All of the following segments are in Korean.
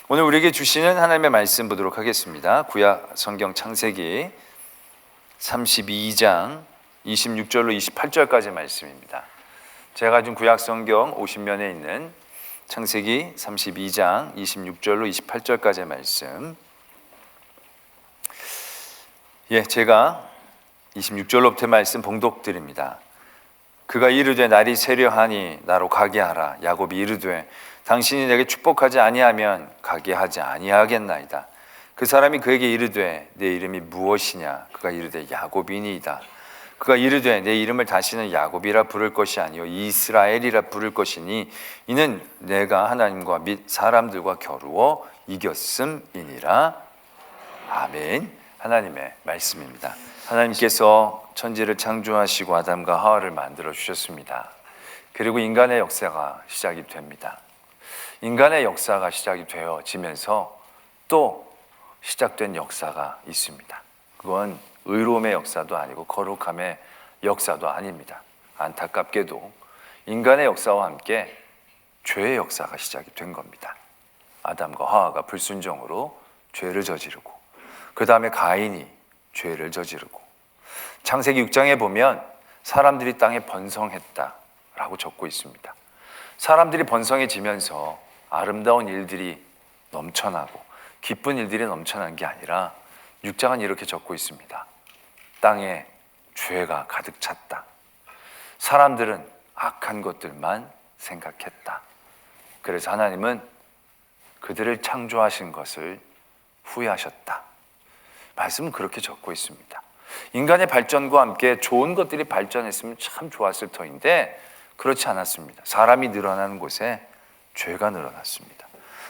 오늘 우리에게 주시는 하나님의 말씀 보도록 하겠습니다. 구약 성경 창세기 32장 26절로 28절까지 말씀입니다. 제가 가진 구약 성경 50면에 있는 창세기 32장 26절로 28절까지의 말씀. 제가 26절로부터 말씀 봉독드립니다. 그가 이르되 날이 세려하니 나로 가게 하라. 야곱이 이르되 당신이 내게 축복하지 아니하면 가게 하지 아니하겠나이다. 그 사람이 그에게 이르되 내 이름이 무엇이냐? 그가 이르되 야곱이니이다. 그가 이르되 내 이름을 다시는 야곱이라 부를 것이 아니요 이스라엘이라 부를 것이니 이는 내가 하나님과 및 사람들과 겨루어 이겼음이니라. 아멘. 하나님의 말씀입니다. 하나님께서 천지를 창조하시고 아담과 하와를 만들어 주셨습니다. 그리고 인간의 역사가 시작이 됩니다. 인간의 역사가 시작이 되어지면서 또 시작된 역사가 있습니다. 그건 의로움의 역사도 아니고 거룩함의 역사도 아닙니다. 안타깝게도 인간의 역사와 함께 죄의 역사가 시작이 된 겁니다. 아담과 하와가 불순종으로 죄를 저지르고 그 다음에 가인이 죄를 저지르고 창세기 6장에 보면 사람들이 땅에 번성했다라고 적고 있습니다. 사람들이 번성해지면서 아름다운 일들이 넘쳐나고 기쁜 일들이 넘쳐난 게 아니라 6장은 이렇게 적고 있습니다. 땅에 죄가 가득 찼다. 사람들은 악한 것들만 생각했다. 그래서 하나님은 그들을 창조하신 것을 후회하셨다. 말씀은 그렇게 적고 있습니다. 인간의 발전과 함께 좋은 것들이 발전했으면 참 좋았을 터인데 그렇지 않았습니다. 사람이 늘어나는 곳에 죄가 늘어났습니다.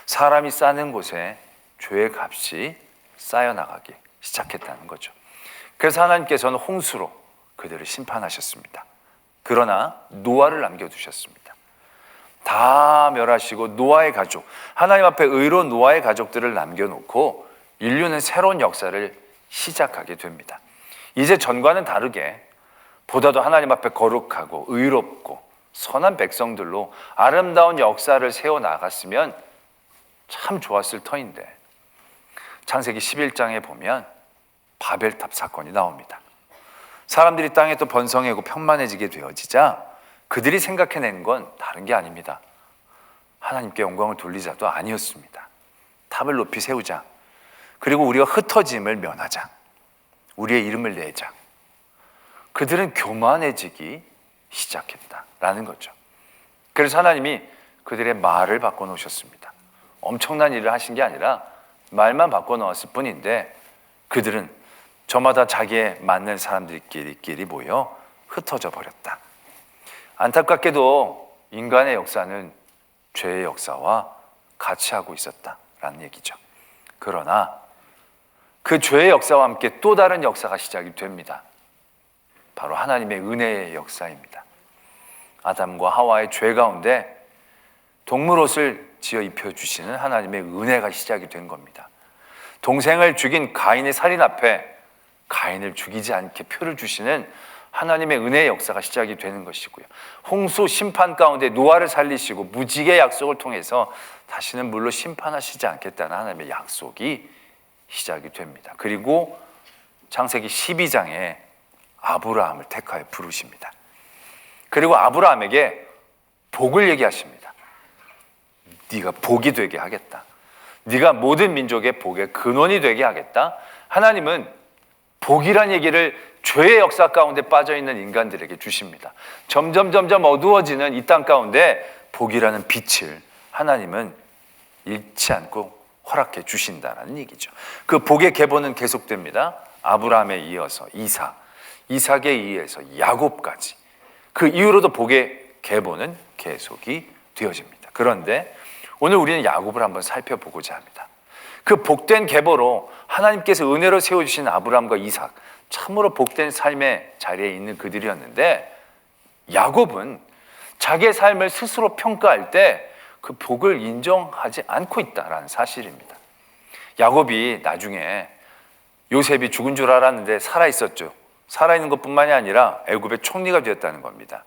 사람이 쌓는 곳에 죄의 값이 쌓여나가기 시작했다는 거죠. 그래서 하나님께서는 홍수로 그들을 심판하셨습니다. 그러나 노아를 남겨두셨습니다. 다 멸하시고 노아의 가족, 하나님 앞에 의로운 노아의 가족들을 남겨놓고 인류는 새로운 역사를 시작하게 됩니다. 이제 전과는 다르게 보다도 하나님 앞에 거룩하고 의롭고 선한 백성들로 아름다운 역사를 세워나갔으면 참 좋았을 터인데 창세기 11장에 보면 바벨탑 사건이 나옵니다. 사람들이 땅에 또 번성하고 평만해지게 되어지자 그들이 생각해낸 건 다른 게 아닙니다. 하나님께 영광을 돌리자도 아니었습니다. 탑을 높이 세우자. 그리고 우리가 흩어짐을 면하자. 우리의 이름을 내자. 그들은 교만해지기 시작했다라는 거죠. 그래서 하나님이 그들의 말을 바꿔놓으셨습니다. 엄청난 일을 하신 게 아니라 말만 바꿔놓았을 뿐인데 그들은 저마다 자기에 맞는 사람들끼리 모여 흩어져 버렸다. 안타깝게도 인간의 역사는 죄의 역사와 같이 하고 있었다라는 얘기죠. 그러나 그 죄의 역사와 함께 또 다른 역사가 시작이 됩니다. 바로 하나님의 은혜의 역사입니다. 아담과 하와의 죄 가운데 동물 옷을 지어 입혀주시는 하나님의 은혜가 시작이 된 겁니다. 동생을 죽인 가인의 살인 앞에 가인을 죽이지 않게 표를 주시는 하나님의 은혜의 역사가 시작이 되는 것이고요. 홍수 심판 가운데 노아를 살리시고 무지개 약속을 통해서 다시는 물로 심판하시지 않겠다는 하나님의 약속이 시작이 됩니다. 그리고 창세기 12장에 아브라함을 택하여 부르십니다. 그리고 아브라함에게 복을 얘기하십니다. 네가 복이 되게 하겠다. 네가 모든 민족의 복의 근원이 되게 하겠다. 하나님은 복이란 얘기를 죄의 역사 가운데 빠져있는 인간들에게 주십니다. 점점 어두워지는 이 땅 가운데 복이라는 빛을 하나님은 잃지 않고 허락해 주신다는 얘기죠. 그 복의 계보는 계속됩니다. 아브라함에 이어서 이삭에 이어서 야곱까지. 그 이후로도 복의 계보는 계속이 되어집니다. 그런데 오늘 우리는 야곱을 한번 살펴보고자 합니다. 그 복된 계보로 하나님께서 은혜로 세워주신 아브라함과 이삭, 참으로 복된 삶의 자리에 있는 그들이었는데 야곱은 자기의 삶을 스스로 평가할 때 그 복을 인정하지 않고 있다는 사실입니다. 야곱이 나중에 요셉이 죽은 줄 알았는데 살아있었죠. 살아있는 것뿐만이 아니라 애굽의 총리가 되었다는 겁니다.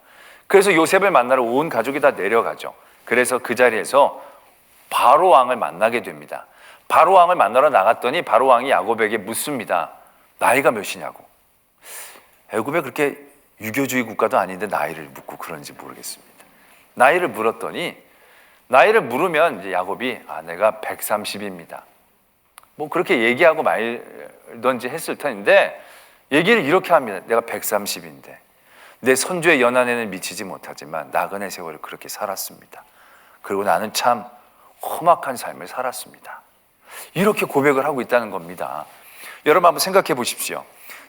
그래서 요셉을 만나러 온 가족이 다 내려가죠. 그래서 그 자리에서 바로 왕을 만나게 됩니다. 바로 왕을 만나러 나갔더니 바로 왕이 야곱에게 묻습니다. 나이가 몇이냐고. 애굽에 그렇게 유교주의 국가도 아닌데 나이를 묻고 그런지 모르겠습니다. 나이를 물었더니 나이를 물으면 이제 야곱이 내가 130입니다. 뭐 그렇게 얘기하고 말던지 했을 텐데 얘기를 이렇게 합니다. 내가 130인데 내 선조의 연한에는 미치지 못하지만 나그네 세월을 그렇게 살았습니다. 그리고 나는 참 험악한 삶을 살았습니다. 이렇게 고백을 하고 있다는 겁니다. 여러분 한번 생각해 보십시오.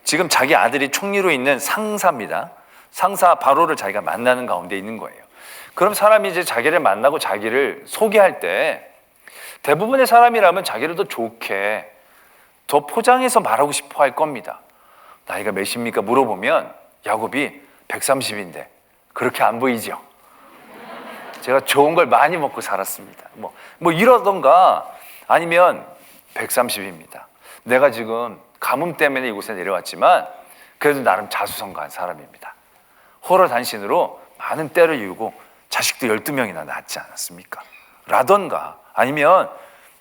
지금 자기 아들이 총리로 있는 상사입니다. 상사 바로를 자기가 만나는 가운데 있는 거예요. 그럼 사람이 이제 자기를 만나고 자기를 소개할 때 대부분의 사람이라면 자기를 더 좋게 더 포장해서 말하고 싶어 할 겁니다. 나이가 몇입니까? 물어보면 야곱이 130인데 그렇게 안 보이죠? 제가 좋은 걸 많이 먹고 살았습니다. 뭐 이러던가 아니면 130입니다. 내가 지금 가뭄 때문에 이곳에 내려왔지만 그래도 나름 자수성가한 사람입니다. 호러단신으로 많은 때를 이루고 자식도 12명이나 낳지 않았습니까? 라던가 아니면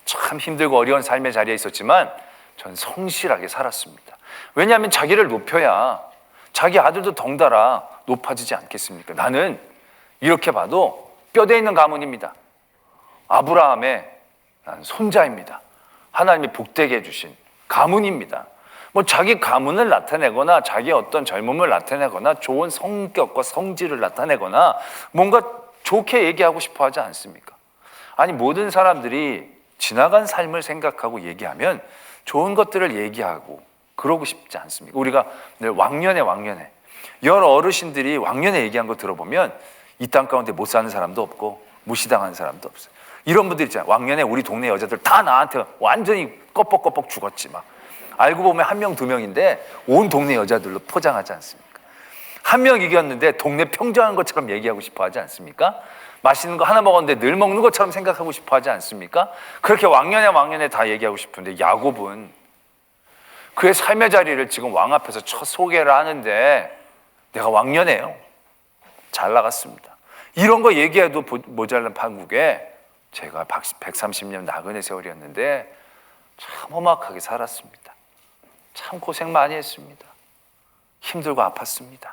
참 힘들고 어려운 삶의 자리에 있었지만 전 성실하게 살았습니다. 왜냐하면 자기를 높여야 자기 아들도 덩달아 높아지지 않겠습니까? 나는 이렇게 봐도 뼈대 있는 가문입니다. 아브라함의 손자입니다. 하나님이 복되게 해주신 가문입니다. 뭐 자기 가문을 나타내거나 자기 어떤 젊음을 나타내거나 좋은 성격과 성질을 나타내거나 뭔가 좋게 얘기하고 싶어 하지 않습니까? 아니 모든 사람들이 지나간 삶을 생각하고 얘기하면 좋은 것들을 얘기하고 그러고 싶지 않습니까? 우리가 늘 왕년에 여러 어르신들이 왕년에 얘기한 거 들어보면 이 땅 가운데 못 사는 사람도 없고 무시당하는 사람도 없어요. 이런 분들 있잖아요. 왕년에 우리 동네 여자들 다 나한테 완전히 껍벅껍벅 죽었지 막. 알고 보면 1명, 2명인데 온 동네 여자들로 포장하지 않습니까? 1명 이겼는데 동네 평정한 것처럼 얘기하고 싶어 하지 않습니까? 맛있는 거 하나 먹었는데 늘 먹는 것처럼 생각하고 싶어 하지 않습니까? 그렇게 왕년에 다 얘기하고 싶은데 야곱은 그의 삶의 자리를 지금 왕 앞에서 첫 소개를 하는데 내가 왕년에요. 잘 나갔습니다. 이런 거 얘기해도 모자란 판국에 제가 130년 나그네 세월이었는데 참 험악하게 살았습니다. 참 고생 많이 했습니다. 힘들고 아팠습니다.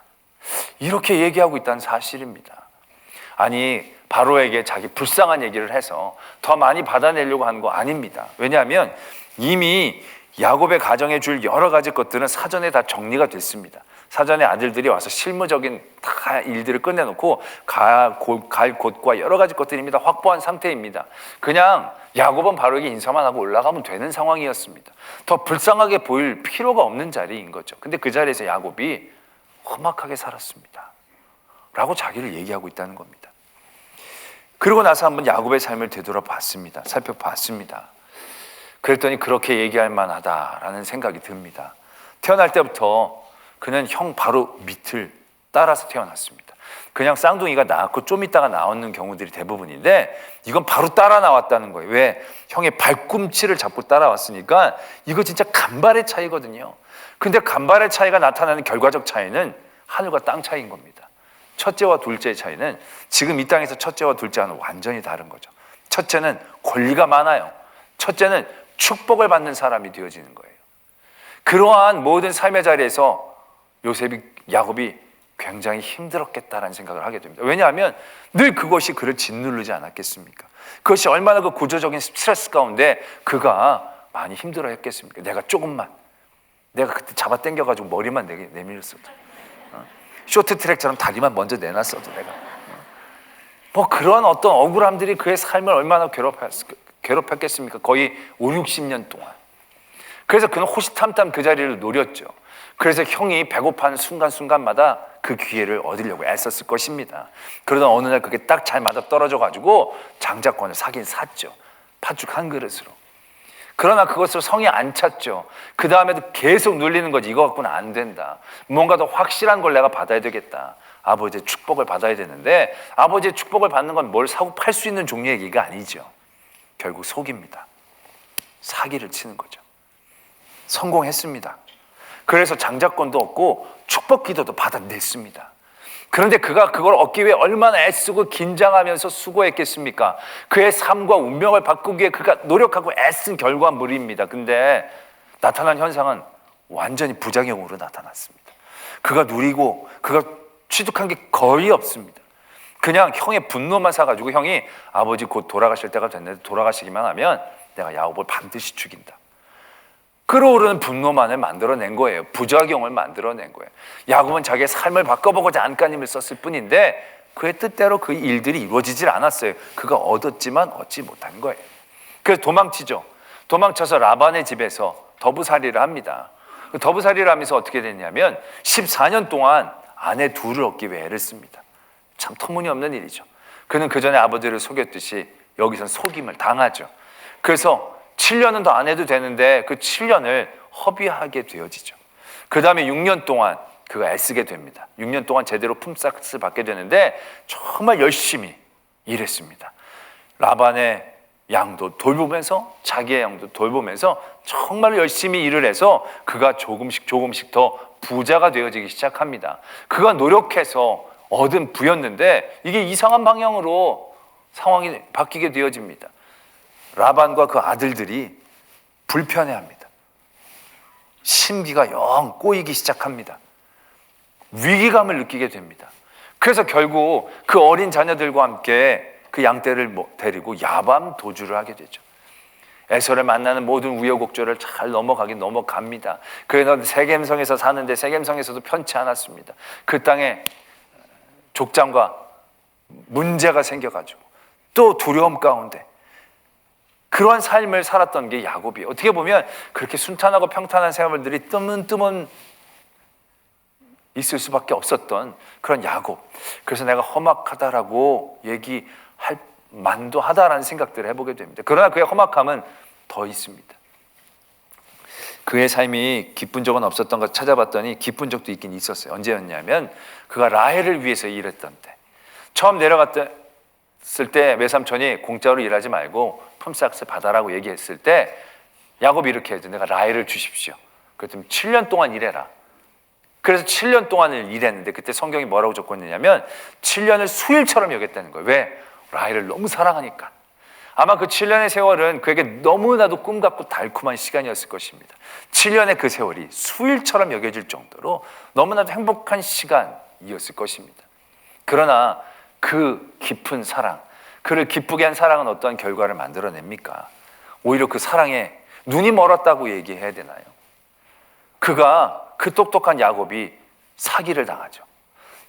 이렇게 얘기하고 있다는 사실입니다. 아니 바로에게 자기 불쌍한 얘기를 해서 더 많이 받아내려고 하는 거 아닙니다. 왜냐하면 이미 야곱의 가정에 줄 여러 가지 것들은 사전에 다 정리가 됐습니다. 사전에 아들들이 와서 실무적인 다 일들을 끝내놓고 갈 곳과 여러 가지 것들입니다. 확보한 상태입니다. 그냥 야곱은 바로에게 인사만 하고 올라가면 되는 상황이었습니다. 더 불쌍하게 보일 필요가 없는 자리인 거죠. 근데 그 자리에서 야곱이 험악하게 살았습니다 라고 자기를 얘기하고 있다는 겁니다. 그리고 나서 한번 야곱의 삶을 되돌아봤습니다. 살펴봤습니다. 그랬더니 그렇게 얘기할 만하다라는 생각이 듭니다. 태어날 때부터 그는 형 바로 밑을 따라서 태어났습니다. 그냥 쌍둥이가 낳고 좀 있다가 나오는 경우들이 대부분인데 이건 바로 따라 나왔다는 거예요. 왜? 형의 발꿈치를 잡고 따라왔으니까 이거 진짜 간발의 차이거든요. 근데 간발의 차이가 나타나는 결과적 차이는 하늘과 땅 차이인 겁니다. 첫째와 둘째의 차이는 지금 이 땅에서 첫째와 둘째와는 완전히 다른 거죠. 첫째는 권리가 많아요. 첫째는 축복을 받는 사람이 되어지는 거예요. 그러한 모든 삶의 자리에서 야곱이 굉장히 힘들었겠다라는 생각을 하게 됩니다. 왜냐하면 늘 그것이 그를 짓누르지 않았겠습니까? 그것이 얼마나 그 구조적인 스트레스 가운데 그가 많이 힘들어 했겠습니까? 내가 그때 잡아 당겨가지고 머리만 내밀었어도 쇼트트랙처럼 다리만 먼저 내놨어도 내가 뭐 그런 어떤 억울함들이 그의 삶을 얼마나 괴롭혔겠습니까? 거의 5, 60년 동안. 그래서 그는 호시탐탐 그 자리를 노렸죠. 그래서 형이 배고파하는 순간순간마다 그 기회를 얻으려고 애썼을 것입니다. 그러다 어느 날 그게 딱 잘 맞아 떨어져가지고 장자권을 사긴 샀죠. 팥죽 한 그릇으로. 그러나 그것으로 성이 안 찼죠. 그 다음에도 계속 눌리는 거지. 이거 갖고는 안 된다. 뭔가 더 확실한 걸 내가 받아야 되겠다. 아버지의 축복을 받아야 되는데 아버지의 축복을 받는 건 뭘 사고 팔 수 있는 종류의 얘기가 아니죠. 결국 속입니다. 사기를 치는 거죠. 성공했습니다. 그래서 장자권도 얻고 축복 기도도 받아냈습니다. 그런데 그가 그걸 얻기 위해 얼마나 애쓰고 긴장하면서 수고했겠습니까? 그의 삶과 운명을 바꾸기 위해 그가 노력하고 애쓴 결과물입니다. 근데 나타난 현상은 완전히 부작용으로 나타났습니다. 그가 누리고 그가 취득한 게 거의 없습니다. 그냥 형의 분노만 사가지고 형이 아버지 곧 돌아가실 때가 됐는데 돌아가시기만 하면 내가 야곱을 반드시 죽인다. 끓어오르는 분노만을 만들어낸 거예요. 부작용을 만들어낸 거예요. 야곱은 자기의 삶을 바꿔보고자 안간힘을 썼을 뿐인데 그의 뜻대로 그 일들이 이루어지질 않았어요. 그가 얻었지만 얻지 못한 거예요. 그래서 도망치죠. 도망쳐서 라반의 집에서 더부살이를 합니다. 더부살이를 하면서 어떻게 됐냐면 14년 동안 아내 둘을 얻기 위해 애를 씁니다. 참 터무니없는 일이죠. 그는 그 전에 아버지를 속였듯이 여기선 속임을 당하죠. 그래서 7년은 더 안 해도 되는데 그 7년을 허비하게 되어지죠. 그 다음에 6년 동안 그가 애쓰게 됩니다. 6년 동안 제대로 품삯을 받게 되는데 정말 열심히 일했습니다. 라반의 양도 돌보면서 자기의 양도 돌보면서 정말 열심히 일을 해서 그가 조금씩 더 부자가 되어지기 시작합니다. 그가 노력해서 얻은 부였는데 이게 이상한 방향으로 상황이 바뀌게 되어집니다. 라반과 그 아들들이 불편해합니다. 심기가 영 꼬이기 시작합니다. 위기감을 느끼게 됩니다. 그래서 결국 그 어린 자녀들과 함께 그 양떼를 데리고 야밤 도주를 하게 되죠. 에서를 만나는 모든 우여곡절을 잘 넘어갑니다. 그래서 세겜성에서 사는데 세겜성에서도 편치 않았습니다. 그 땅에 족장과 문제가 생겨가지고 또 두려움 가운데 그러한 삶을 살았던 게 야곱이에요. 어떻게 보면 그렇게 순탄하고 평탄한 생활들이 뜨문뜨문 있을 수밖에 없었던 그런 야곱. 그래서 내가 험악하다라고 얘기할 만도 하다라는 생각들을 해보게 됩니다. 그러나 그의 험악함은 더 있습니다. 그의 삶이 기쁜 적은 없었던 것 찾아봤더니 기쁜 적도 있긴 있었어요. 언제였냐면 그가 라헬을 위해서 일했던 때. 처음 내려갔을 때 외삼촌이 공짜로 일하지 말고 품삯을 받아라고 얘기했을 때 야곱이 이렇게 해도 내가 라헬을 주십시오. 그랬더니 7년 동안 일해라. 그래서 7년 동안을 일했는데 그때 성경이 뭐라고 적고 있느냐면 7년을 수일처럼 여겼다는 거예요. 왜? 라헬을 너무 사랑하니까. 아마 그 7년의 세월은 그에게 너무나도 꿈같고 달콤한 시간이었을 것입니다. 7년의 그 세월이 수일처럼 여겨질 정도로 너무나도 행복한 시간이었을 것입니다. 그러나 그 깊은 사랑, 그를 기쁘게 한 사랑은 어떠한 결과를 만들어냅니까? 오히려 그 사랑에 눈이 멀었다고 얘기해야 되나요? 그가 그 똑똑한 야곱이 사기를 당하죠.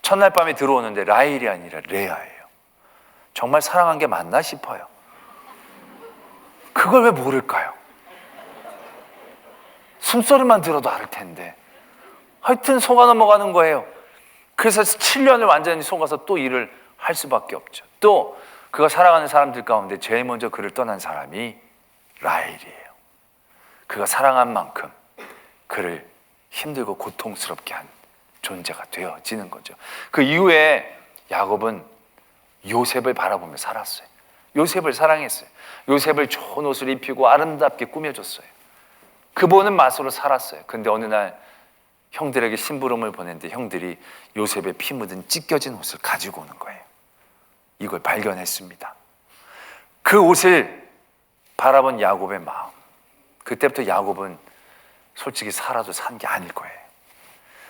첫날 밤에 들어오는데 라헬이 아니라 레아예요. 정말 사랑한 게 맞나 싶어요. 그걸 왜 모를까요? 숨소리만 들어도 알 텐데. 하여튼 속아 넘어가는 거예요. 그래서 7년을 완전히 속아서 또 일을 할 수밖에 없죠. 또 그가 사랑하는 사람들 가운데 제일 먼저 그를 떠난 사람이 라헬이에요. 그가 사랑한 만큼 그를 힘들고 고통스럽게 한 존재가 되어지는 거죠. 그 이후에 야곱은 요셉을 바라보며 살았어요. 요셉을 사랑했어요. 요셉을 좋은 옷을 입히고 아름답게 꾸며줬어요. 그 보는 맛으로 살았어요. 근데 어느 날 형들에게 심부름을 보냈는데 형들이 요셉의 피 묻은 찢겨진 옷을 가지고 오는 거예요. 이걸 발견했습니다. 그 옷을 바라본 야곱의 마음. 그때부터 야곱은 솔직히 살아도 산 게 아닐 거예요.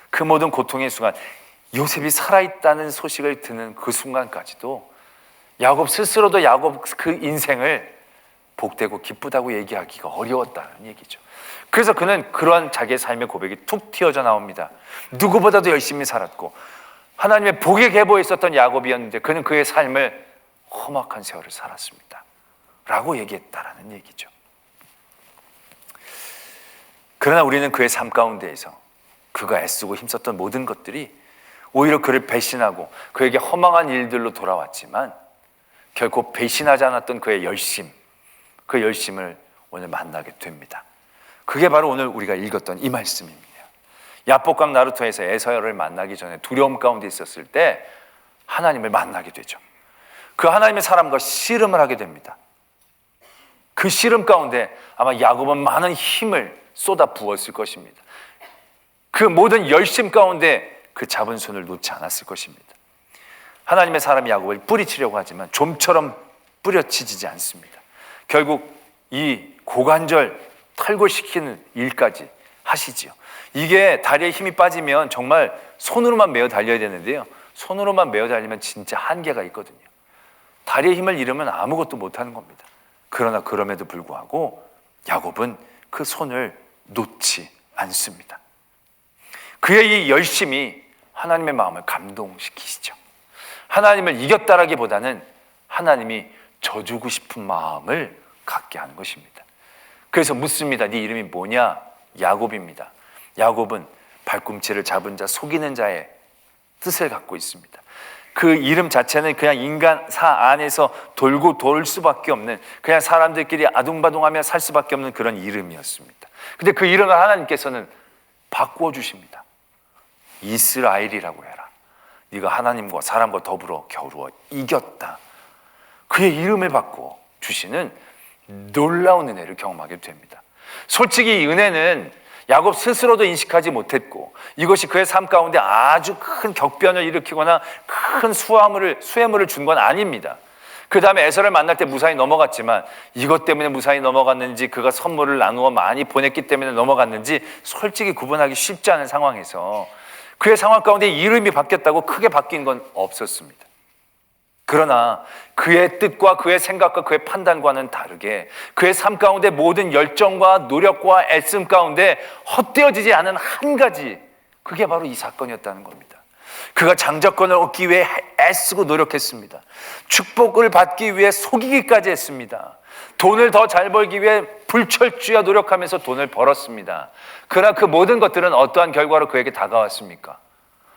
그 모든 고통의 순간, 요셉이 살아있다는 소식을 듣는 그 순간까지도 야곱 스스로도 야곱 그 인생을 복되고 기쁘다고 얘기하기가 어려웠다는 얘기죠. 그래서 그는 그러한 자기의 삶의 고백이 툭 튀어져 나옵니다. 누구보다도 열심히 살았고 하나님의 복의 계보에 있었던 야곱이었는데 그는 그의 삶을 험악한 세월을 살았습니다 라고 얘기했다라는 얘기죠. 그러나 우리는 그의 삶 가운데에서 그가 애쓰고 힘썼던 모든 것들이 오히려 그를 배신하고 그에게 허망한 일들로 돌아왔지만 결코 배신하지 않았던 그의 열심, 그 열심을 오늘 만나게 됩니다. 그게 바로 오늘 우리가 읽었던 이 말씀입니다. 야복강 나루토에서 에서를 만나기 전에 두려움 가운데 있었을 때 하나님을 만나게 되죠. 그 하나님의 사람과 씨름을 하게 됩니다. 그 씨름 가운데 아마 야곱은 많은 힘을 쏟아 부었을 것입니다. 그 모든 열심 가운데 그 잡은 손을 놓지 않았을 것입니다. 하나님의 사람 야곱을 뿌리치려고 하지만 좀처럼 뿌려치지 않습니다. 결국 이 고관절 탈골시키는 일까지 하시지요. 이게 다리에 힘이 빠지면 정말 손으로만 메어 달려야 되는데요, 손으로만 메어 달리면 진짜 한계가 있거든요. 다리에 힘을 잃으면 아무것도 못하는 겁니다. 그러나 그럼에도 불구하고 야곱은 그 손을 놓지 않습니다. 그의 이 열심이 하나님의 마음을 감동시키시죠. 하나님을 이겼다라기보다는 하나님이 져주고 싶은 마음을 갖게 하는 것입니다. 그래서 묻습니다. 네 이름이 뭐냐? 야곱입니다. 야곱은 발꿈치를 잡은 자, 속이는 자의 뜻을 갖고 있습니다. 그 이름 자체는 그냥 인간사 안에서 돌고 돌 수밖에 없는, 그냥 사람들끼리 아둥바둥하며 살 수밖에 없는 그런 이름이었습니다. 근데 그 이름을 하나님께서는 바꾸어 주십니다. 이스라엘이라고 해라. 네가 하나님과 사람과 더불어 겨루어 이겼다. 그의 이름을 바꾸어 주시는 놀라운 은혜를 경험하게 됩니다. 솔직히 이 은혜는 야곱 스스로도 인식하지 못했고, 이것이 그의 삶 가운데 아주 큰 격변을 일으키거나 큰 수혜물을 준 건 아닙니다. 그 다음에 에서를 만날 때 무사히 넘어갔지만, 이것 때문에 무사히 넘어갔는지, 그가 선물을 나누어 많이 보냈기 때문에 넘어갔는지 솔직히 구분하기 쉽지 않은 상황에서 그의 상황 가운데 이름이 바뀌었다고 크게 바뀐 건 없었습니다. 그러나 그의 뜻과 그의 생각과 그의 판단과는 다르게 그의 삶 가운데 모든 열정과 노력과 애씀 가운데 헛되어지지 않은 한 가지, 그게 바로 이 사건이었다는 겁니다. 그가 장자권을 얻기 위해 애쓰고 노력했습니다. 축복을 받기 위해 속이기까지 했습니다. 돈을 더 잘 벌기 위해 불철주야 노력하면서 돈을 벌었습니다. 그러나 그 모든 것들은 어떠한 결과로 그에게 다가왔습니까?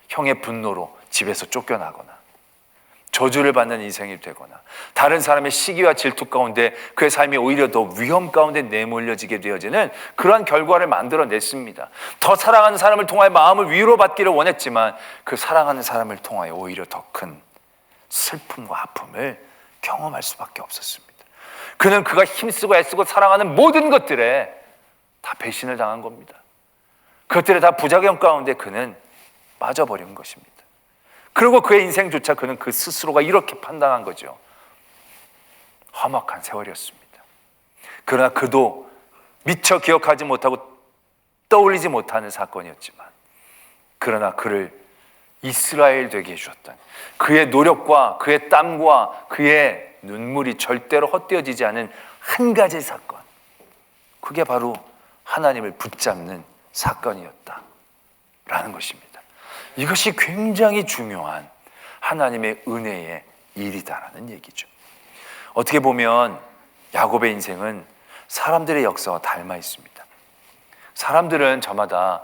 형의 분노로 집에서 쫓겨나거나, 저주를 받는 인생이 되거나, 다른 사람의 시기와 질투 가운데 그의 삶이 오히려 더 위험 가운데 내몰려지게 되어지는 그러한 결과를 만들어냈습니다. 더 사랑하는 사람을 통하여 마음을 위로받기를 원했지만 그 사랑하는 사람을 통하여 오히려 더 큰 슬픔과 아픔을 경험할 수밖에 없었습니다. 그는 그가 힘쓰고 애쓰고 사랑하는 모든 것들에 다 배신을 당한 겁니다. 그것들에 다 부작용 가운데 그는 빠져버린 것입니다. 그리고 그의 인생조차 그는 그 스스로가 이렇게 판단한 거죠. 험악한 세월이었습니다. 그러나 그도 미처 기억하지 못하고 떠올리지 못하는 사건이었지만, 그러나 그를 이스라엘 되게 해주었던 그의 노력과 그의 땀과 그의 눈물이 절대로 헛되어지지 않은 한 가지 사건, 그게 바로 하나님을 붙잡는 사건이었다라는 것입니다. 이것이 굉장히 중요한 하나님의 은혜의 일이다라는 얘기죠. 어떻게 보면 야곱의 인생은 사람들의 역사와 닮아 있습니다. 사람들은 저마다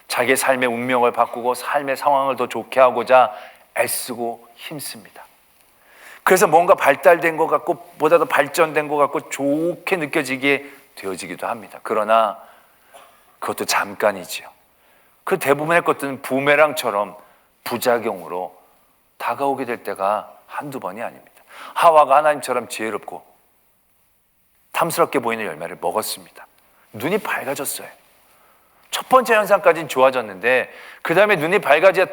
자기의 삶의 운명을 바꾸고 삶의 상황을 더 좋게 하고자 애쓰고 힘씁니다. 그래서 뭔가 발달된 것 같고 보다 더 발전된 것 같고 좋게 느껴지게 되어지기도 합니다. 그러나 그것도 잠깐이지요. 그 대부분의 것들은 부메랑처럼 부작용으로 다가오게 될 때가 한두 번이 아닙니다. 하와가 하나님처럼 지혜롭고 탐스럽게 보이는 열매를 먹었습니다. 눈이 밝아졌어요. 첫 번째 현상까지는 좋아졌는데 그 다음에 눈이 밝아진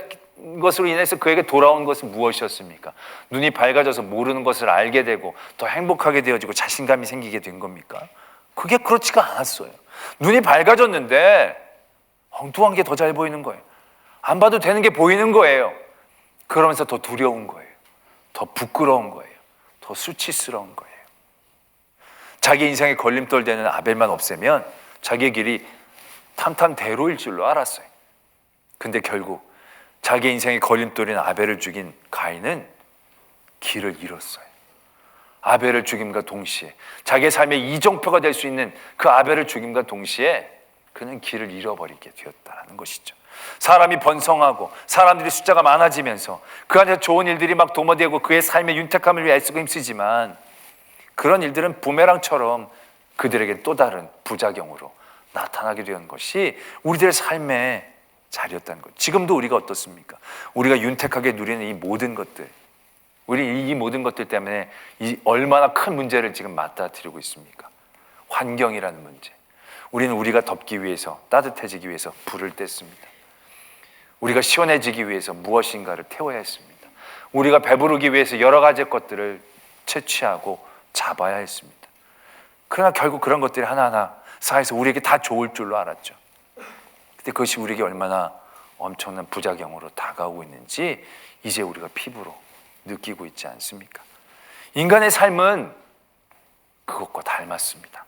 것으로 인해서 그에게 돌아온 것은 무엇이었습니까? 눈이 밝아져서 모르는 것을 알게 되고 더 행복하게 되어지고 자신감이 생기게 된 겁니까? 그게 그렇지가 않았어요. 눈이 밝아졌는데 엉뚱한 게 더 잘 보이는 거예요. 안 봐도 되는 게 보이는 거예요. 그러면서 더 두려운 거예요. 더 부끄러운 거예요. 더 수치스러운 거예요. 자기 인생에 걸림돌 되는 아벨만 없애면 자기의 길이 탄탄대로일 줄로 알았어요. 근데 결국 자기 인생의 걸림돌인 아벨을 죽인 가인은 길을 잃었어요. 아벨을 죽임과 동시에 자기의 삶의 이정표가 될 수 있는 그 아벨을 죽임과 동시에 그는 길을 잃어버리게 되었다는 것이죠. 사람이 번성하고 사람들이 숫자가 많아지면서 그 안에서 좋은 일들이 막 도모되고 그의 삶의 윤택함을 위해 애쓰고 힘쓰지만 그런 일들은 부메랑처럼 그들에게 또 다른 부작용으로 나타나게 된 것이 우리들의 삶의 자리였다는 것. 지금도 우리가 어떻습니까? 우리가 윤택하게 누리는 이 모든 것들, 우리 이 모든 것들 때문에 이 얼마나 큰 문제를 지금 맞닥뜨리고 있습니까? 환경이라는 문제. 우리는 우리가 덥기 위해서, 따뜻해지기 위해서 불을 뗐습니다. 우리가 시원해지기 위해서 무엇인가를 태워야 했습니다. 우리가 배부르기 위해서 여러 가지 것들을 채취하고 잡아야 했습니다. 그러나 결국 그런 것들이 하나하나 쌓여서 우리에게 다 좋을 줄로 알았죠. 근데 그것이 우리에게 얼마나 엄청난 부작용으로 다가오고 있는지 이제 우리가 피부로 느끼고 있지 않습니까? 인간의 삶은 그것과 닮았습니다.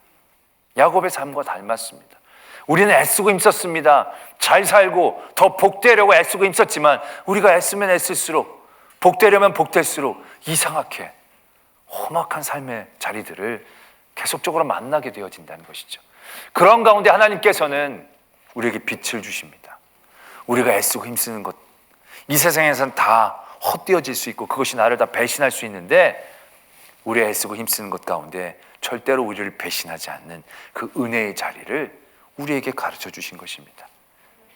야곱의 삶과 닮았습니다. 우리는 애쓰고 힘썼습니다. 잘 살고 더 복되려고 애쓰고 힘썼지만 우리가 애쓰면 애쓸수록, 복되려면 복될수록 이상하게 험악한 삶의 자리들을 계속적으로 만나게 되어진다는 것이죠. 그런 가운데 하나님께서는 우리에게 빛을 주십니다. 우리가 애쓰고 힘쓰는 것, 이 세상에서는 다 헛되어질 수 있고 그것이 나를 다 배신할 수 있는데, 우리 애쓰고 힘쓰는 것 가운데 절대로 우리를 배신하지 않는 그 은혜의 자리를 우리에게 가르쳐 주신 것입니다.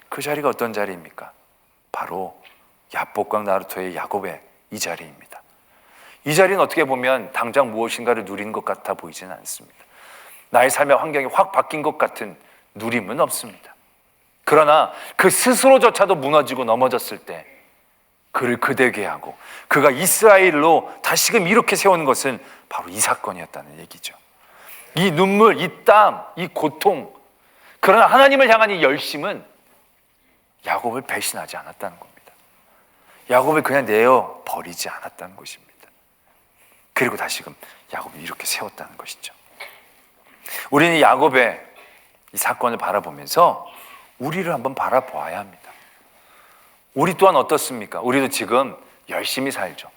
그 자리가 어떤 자리입니까? 바로 야복강 나루토의 야곱의 이 자리입니다. 이 자리는 어떻게 보면 당장 무엇인가를 누리는 것 같아 보이지는 않습니다. 나의 삶의 환경이 확 바뀐 것 같은 누림은 없습니다. 그러나 그 스스로조차도 무너지고 넘어졌을 때 그를 그되게 하고 그가 이스라엘로 다시금 이렇게 세우는 것은 바로 이 사건이었다는 얘기죠. 이 눈물, 이 땀, 이 고통, 그러나 하나님을 향한 이 열심은 야곱을 배신하지 않았다는 겁니다. 야곱을 그냥 내어 버리지 않았다는 것입니다. 그리고 다시금 야곱을 이렇게 세웠다는 것이죠. 우리는 야곱의 이 사건을 바라보면서 우리를 한번 바라보아야 합니다. 우리 또한 어떻습니까? 우리도 지금 열심히 살죠.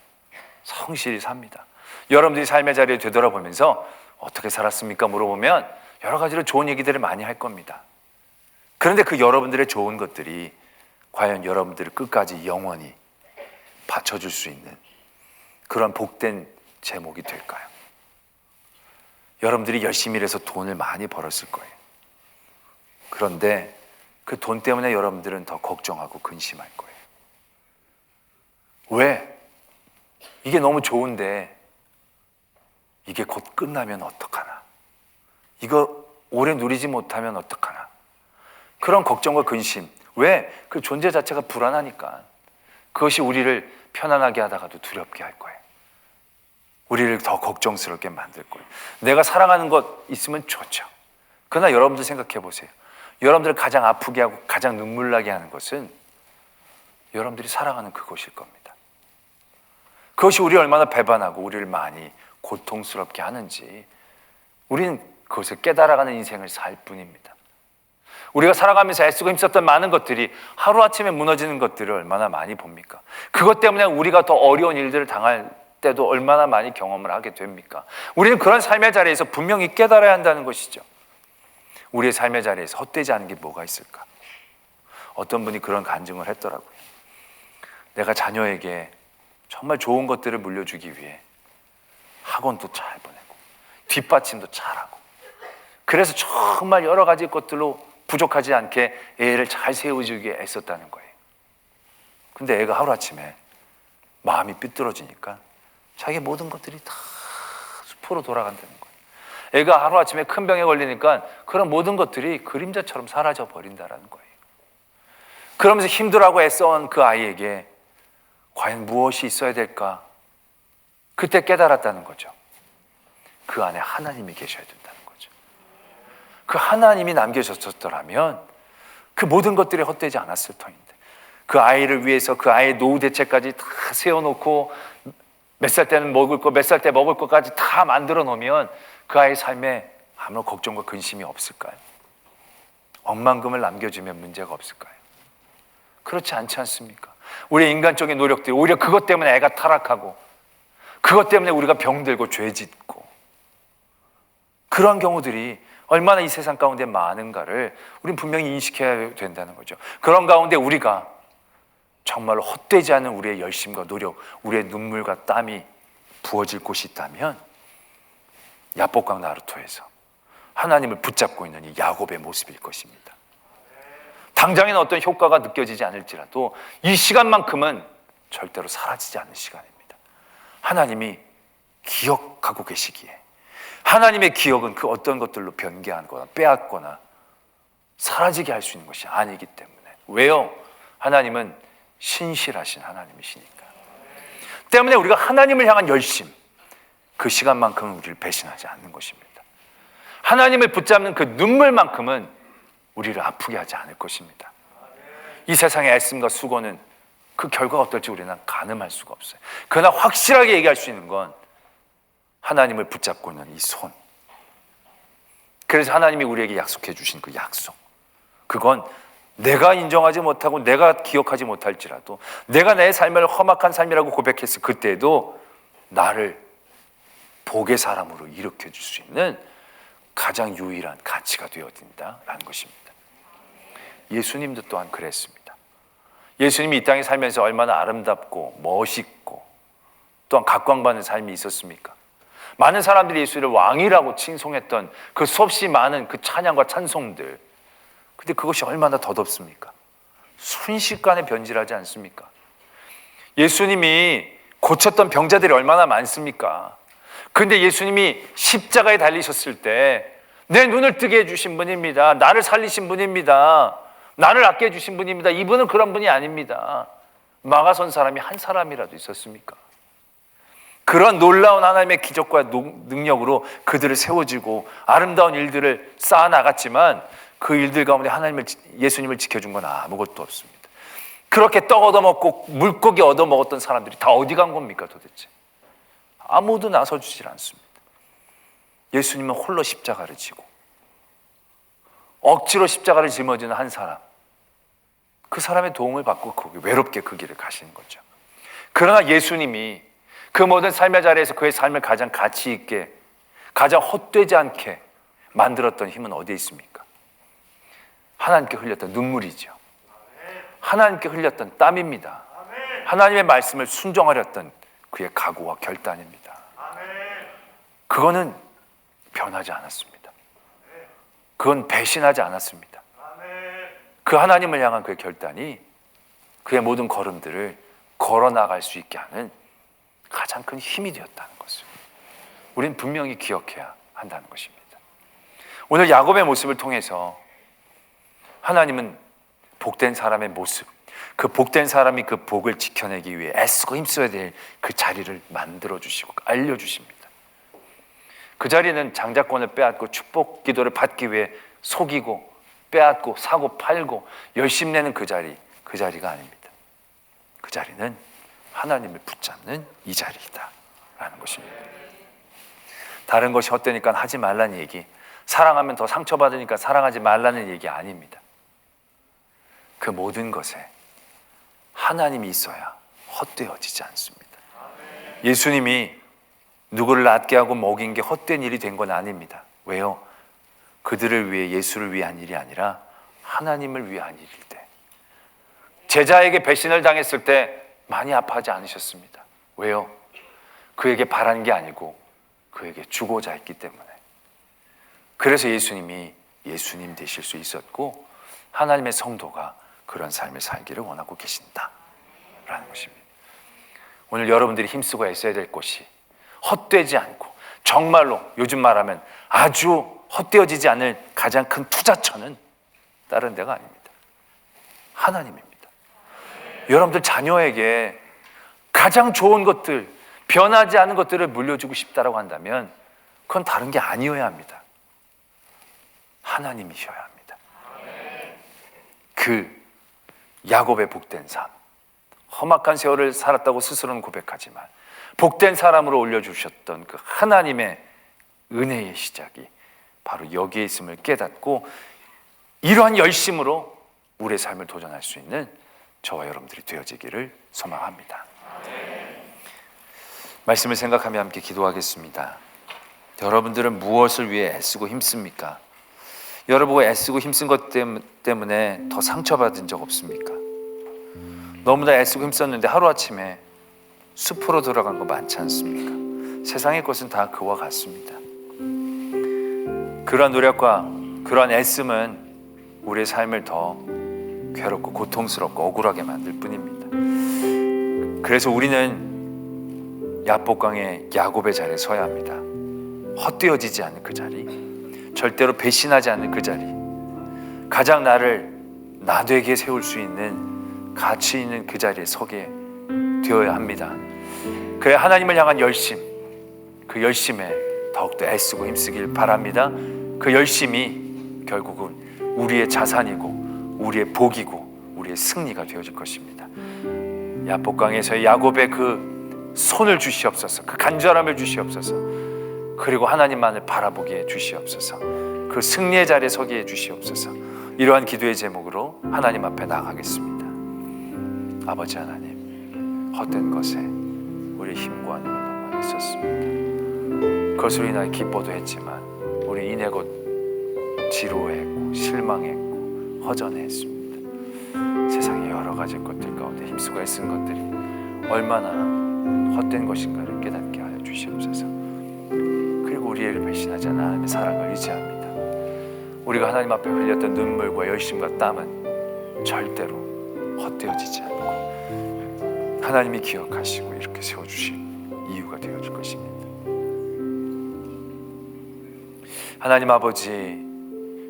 성실히 삽니다. 여러분들이 삶의 자리에 되돌아보면서 어떻게 살았습니까? 물어보면 여러 가지로 좋은 얘기들을 많이 할 겁니다. 그런데 그 여러분들의 좋은 것들이 과연 여러분들을 끝까지 영원히 받쳐줄 수 있는 그런 복된 제목이 될까요? 여러분들이 열심히 일해서 돈을 많이 벌었을 거예요. 그런데 그 돈 때문에 여러분들은 더 걱정하고 근심할 거예요. 왜? 이게 너무 좋은데 이게 곧 끝나면 어떡하나? 이거 오래 누리지 못하면 어떡하나? 그런 걱정과 근심. 왜? 그 존재 자체가 불안하니까. 그것이 우리를 편안하게 하다가도 두렵게 할 거예요. 우리를 더 걱정스럽게 만들 거예요. 내가 사랑하는 것 있으면 좋죠. 그러나 여러분들 생각해 보세요. 여러분들을 가장 아프게 하고 가장 눈물 나게 하는 것은 여러분들이 사랑하는 그것일 겁니다. 그것이 우리를 얼마나 배반하고 우리를 많이 고통스럽게 하는지 우리는 그것을 깨달아가는 인생을 살 뿐입니다. 우리가 살아가면서 애쓰고 힘썼던 많은 것들이 하루아침에 무너지는 것들을 얼마나 많이 봅니까? 그것 때문에 우리가 더 어려운 일들을 당할 때도 얼마나 많이 경험을 하게 됩니까? 우리는 그런 삶의 자리에서 분명히 깨달아야 한다는 것이죠. 우리의 삶의 자리에서 헛되지 않은 게 뭐가 있을까? 어떤 분이 그런 간증을 했더라고요. 내가 자녀에게 정말 좋은 것들을 물려주기 위해 학원도 잘 보내고 뒷받침도 잘하고 그래서 정말 여러 가지 것들로 부족하지 않게 애를 잘 세워주기 위해 애썼다는 거예요. 근데 애가 하루아침에 마음이 삐뚤어지니까 자기 모든 것들이 다 숲으로 돌아간다는 거예요. 애가 하루아침에 큰 병에 걸리니까 그런 모든 것들이 그림자처럼 사라져 버린다는 거예요. 그러면서 힘들어하고 애써온 그 아이에게 과연 무엇이 있어야 될까? 그때 깨달았다는 거죠. 그 안에 하나님이 계셔야 된다는 거죠. 그 하나님이 남겨졌었더라면 그 모든 것들이 헛되지 않았을 터인데 그 아이를 위해서 그 아이의 노후 대책까지 다 세워놓고 몇 살 때는 먹을 거, 몇 살 때 먹을 것까지 다 만들어 놓으면 그 아이의 삶에 아무런 걱정과 근심이 없을까요? 억만금을 남겨주면 문제가 없을까요? 그렇지 않지 않습니까? 우리의 인간적인 노력들이 오히려 그것 때문에 애가 타락하고 그것 때문에 우리가 병들고 죄짓고 그러한 경우들이 얼마나 이 세상 가운데 많은가를 우리는 분명히 인식해야 된다는 거죠. 그런 가운데 우리가 정말로 헛되지 않은 우리의 열심과 노력, 우리의 눈물과 땀이 부어질 곳이 있다면 야복강 나루토에서 하나님을 붙잡고 있는 이 야곱의 모습일 것입니다. 당장에는 어떤 효과가 느껴지지 않을지라도 이 시간만큼은 절대로 사라지지 않는 시간입니다. 하나님이 기억하고 계시기에 하나님의 기억은 그 어떤 것들로 변개하거나 빼앗거나 사라지게 할 수 있는 것이 아니기 때문에. 왜요? 하나님은 신실하신 하나님이시니까. 때문에 우리가 하나님을 향한 열심, 그 시간만큼은 우리를 배신하지 않는 것입니다. 하나님을 붙잡는 그 눈물만큼은 우리를 아프게 하지 않을 것입니다. 이 세상의 애씀과 수고는 그 결과가 어떨지 우리는 가늠할 수가 없어요. 그러나 확실하게 얘기할 수 있는 건 하나님을 붙잡고 있는 이 손. 그래서 하나님이 우리에게 약속해 주신 그 약속, 그건 내가 인정하지 못하고 내가 기억하지 못할지라도, 내가 내 삶을 험악한 삶이라고 고백했을 그때에도 나를 복의 사람으로 일으켜 줄 수 있는 가장 유일한 가치가 되어진다라는 것입니다. 예수님도 또한 그랬습니다. 예수님이 이 땅에 살면서 얼마나 아름답고 멋있고 또한 각광받는 삶이 있었습니까? 많은 사람들이 예수를 왕이라고 칭송했던 그 수없이 많은 그 찬양과 찬송들, 근데 그것이 얼마나 덧없습니까? 순식간에 변질하지 않습니까? 예수님이 고쳤던 병자들이 얼마나 많습니까? 근데 예수님이 십자가에 달리셨을 때 내 눈을 뜨게 해주신 분입니다. 나를 살리신 분입니다. 나를 아껴 주신 분입니다. 이분은 그런 분이 아닙니다. 막아선 사람이 한 사람이라도 있었습니까? 그런 놀라운 하나님의 기적과 능력으로 그들을 세워지고 아름다운 일들을 쌓아나갔지만 그 일들 가운데 예수님을 지켜준 건 아무것도 없습니다. 그렇게 떡 얻어먹고 물고기 얻어먹었던 사람들이 다 어디 간 겁니까 도대체? 아무도 나서주질 않습니다. 예수님은 홀로 십자가를 지고 억지로 십자가를 짊어지는 한 사람, 그 사람의 도움을 받고 외롭게 그 길을 가시는 거죠. 그러나 예수님이 그 모든 삶의 자리에서 그의 삶을 가장 가치 있게, 가장 헛되지 않게 만들었던 힘은 어디에 있습니까? 하나님께 흘렸던 눈물이죠. 하나님께 흘렸던 땀입니다. 하나님의 말씀을 순종하렸던 그의 각오와 결단입니다. 그거는 변하지 않았습니다. 그건 배신하지 않았습니다. 그 하나님을 향한 그의 결단이 그의 모든 걸음들을 걸어나갈 수 있게 하는 가장 큰 힘이 되었다는 것을 우리는 분명히 기억해야 한다는 것입니다. 오늘 야곱의 모습을 통해서 하나님은 복된 사람의 모습, 그 복된 사람이 그 복을 지켜내기 위해 애쓰고 힘써야 될 그 자리를 만들어주시고 알려주십니다. 그 자리는 장자권을 빼앗고 축복 기도를 받기 위해 속이고 빼앗고 사고 팔고 열심 내는 그 자리가 아닙니다. 그 자리는 하나님을 붙잡는 이 자리이다 라는 것입니다. 다른 것이 헛되니까 하지 말라는 얘기, 사랑하면 더 상처받으니까 사랑하지 말라는 얘기 아닙니다. 그 모든 것에 하나님이 있어야 헛되어지지 않습니다. 예수님이 누구를 낫게 하고 먹인 게 헛된 일이 된 건 아닙니다. 왜요? 그들을 위해, 예수를 위한 일이 아니라 하나님을 위한 일일 때, 제자에게 배신을 당했을 때 많이 아파하지 않으셨습니다. 왜요? 그에게 바란 게 아니고 그에게 주고자 했기 때문에. 그래서 예수님이 예수님 되실 수 있었고 하나님의 성도가 그런 삶을 살기를 원하고 계신다라는 것입니다. 오늘 여러분들이 힘쓰고 애써야 될 것이 헛되지 않고 정말로 요즘 말하면 아주 헛되어지지 않을 가장 큰 투자처는 다른 데가 아닙니다. 하나님입니다. 여러분들 자녀에게 가장 좋은 것들, 변하지 않은 것들을 물려주고 싶다라고 한다면 그건 다른 게 아니어야 합니다. 하나님이셔야 합니다. 그 야곱의 복된 삶, 험악한 세월을 살았다고 스스로는 고백하지만 복된 사람으로 올려주셨던 그 하나님의 은혜의 시작이 바로 여기에 있음을 깨닫고 이러한 열심으로 우리의 삶을 도전할 수 있는 저와 여러분들이 되어지기를 소망합니다. 말씀을 생각하며 함께 기도하겠습니다. 여러분들은 무엇을 위해 애쓰고 힘씁니까? 여러분과 애쓰고 힘쓴 것 때문에 더 상처받은 적 없습니까? 너무나 애쓰고 힘썼는데 하루아침에 숲으로 들어간 거 많지 않습니까? 세상의 것은 다 그와 같습니다. 그러한 노력과 그러한 애씀은 우리의 삶을 더 괴롭고 고통스럽고 억울하게 만들 뿐입니다. 그래서 우리는 야복강의 야곱의 자리에 서야 합니다. 헛되어지지 않는 그 자리, 절대로 배신하지 않는 그 자리, 가장 나를 나되게 세울 수 있는 가치 있는 그 자리에 서게 되어야 합니다. 그래, 하나님을 향한 열심, 그 열심에 더욱더 애쓰고 힘쓰길 바랍니다. 그 열심이 결국은 우리의 자산이고 우리의 복이고 우리의 승리가 되어질 것입니다. 야복강에서의 야곱의 그 손을 주시옵소서, 그 간절함을 주시옵소서, 그리고 하나님만을 바라보게 주시옵소서, 그 승리의 자리에 서게 해 주시옵소서. 이러한 기도의 제목으로 하나님 앞에 나아가겠습니다. 아버지 하나님, 헛된 것에 우리 힘과 능을 너무 많이 썼습니다. 그것으로 인하여 기뻐도 했지만 우리 이내 곧 지루했고 실망했고 허전했습니다. 세상의 여러 가지 것들 가운데 힘쓰고 애쓴 것들이 얼마나 헛된 것인가를 깨닫게 하여 주시옵소서. 그리고 우리를 배신하지 않은 하나님의 사랑을 의지합니다. 우리가 하나님 앞에 흘렸던 눈물과 열심과 땀은 절대로 헛되어지지 않고 하나님이 기억하시고 이렇게 세워주신 이유가 되어줄 것입니다. 하나님 아버지,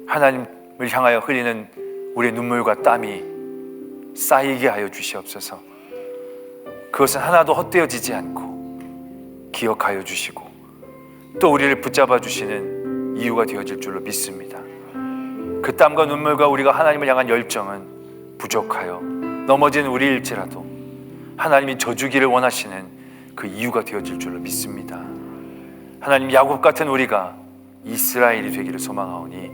하나님을 향하여 흘리는 우리의 눈물과 땀이 쌓이게 하여 주시옵소서. 그것은 하나도 헛되어지지 않고 기억하여 주시고 또 우리를 붙잡아 주시는 이유가 되어질 줄로 믿습니다. 그 땀과 눈물과 우리가 하나님을 향한 열정은 부족하여 넘어진 우리일지라도 하나님이 져주기를 원하시는 그 이유가 되어질 줄로 믿습니다. 하나님, 야곱 같은 우리가 이스라엘이 되기를 소망하오니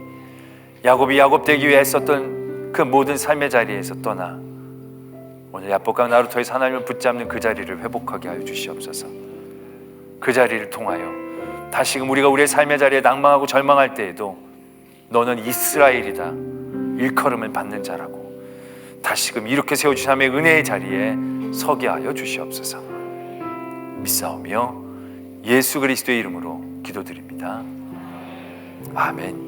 야곱이 야곱 되기 위해 애썼던 그 모든 삶의 자리에서 떠나 오늘 야복강 나루터에서 하나님을 붙잡는 그 자리를 회복하게 하여 주시옵소서. 그 자리를 통하여 다시금 우리가 우리의 삶의 자리에 낭망하고 절망할 때에도 너는 이스라엘이다, 일컬음을 받는 자라고 다시금 이렇게 세워주신 하나님의 은혜의 자리에 서게 하여 주시옵소서. 믿사오며 예수 그리스도의 이름으로 기도드립니다. 아멘.